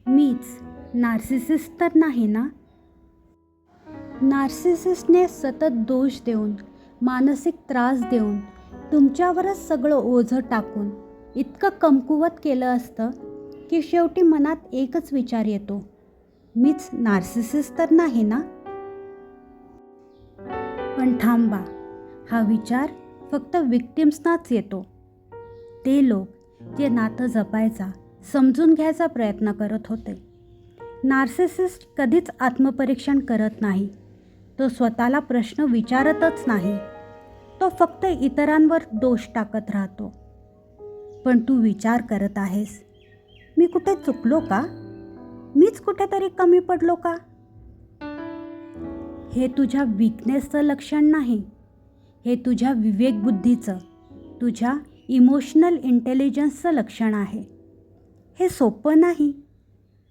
मीच नार्सिसिस्ट तर नाही ना? नार्सिसिस्टने सतत दोष देऊन, मानसिक त्रास देऊन, तुमच्यावरच सगळं ओझं टाकून इतकं कमकुवत केलं असतं की शेवटी मनात एकच विचार येतो, मीच नार्सिसिस्ट तर नाही ना? पण थांबा, हा विचार फक्त विक्टिम्सनाच येतो. ते लोक जे नातं जपायचा, समजून घ्यायचा प्रयत्न करत होते. नार्सिसिस्ट कधीच आत्मपरीक्षण करत नाही. तो स्वतःला प्रश्न विचारतच नाही. तो फक्त इतरांवर दोष टाकत राहतो. पण तू विचार करत आहेस, मी कुठे चुकलो का? मीच कुठेतरी कमी पडलो का? हे तुझ्या वीकनेसचं लक्षण नाही. हे तुझ्या विवेकबुद्धीचं, तुझ्या इमोशनल इंटेलिजन्सचं लक्षण आहे. हे सोपं नाही,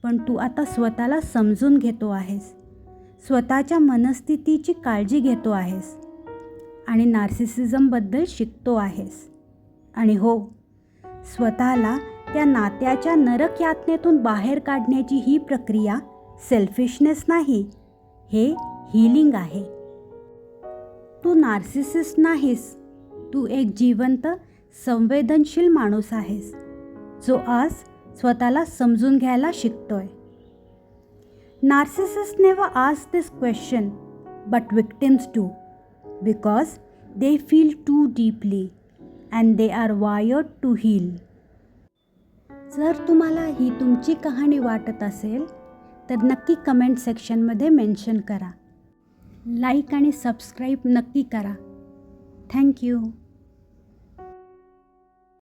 पण तू आता स्वतःला समजून घेतो आहेस, स्वतःच्या मनस्थितीची काळजी घेतो आहेस आणि नार्सिसिझमबद्दल शिकतो आहेस. आणि हो, स्वतःला त्या नात्याच्या नरक यातनेतून बाहेर काढण्याची ही प्रक्रिया सेल्फिशनेस नाही, हे हीलिंग आहे. तू नार्सिसिस्ट नाहीस. तू एक जिवंत, संवेदनशील माणूस आहेस, जो आज स्वतःला समजून घ्यायला शिकतोय. Narcissists never ask this question, but victims do, because they feel too deeply and they are wired to heal. जर तुम्हाला ही तुमची कहाणी वाटत असेल तर नक्की कमेंट सेक्शनमध्ये मेन्शन करा. लाईक आणि सबस्क्राईब नक्की करा. थँक्यू.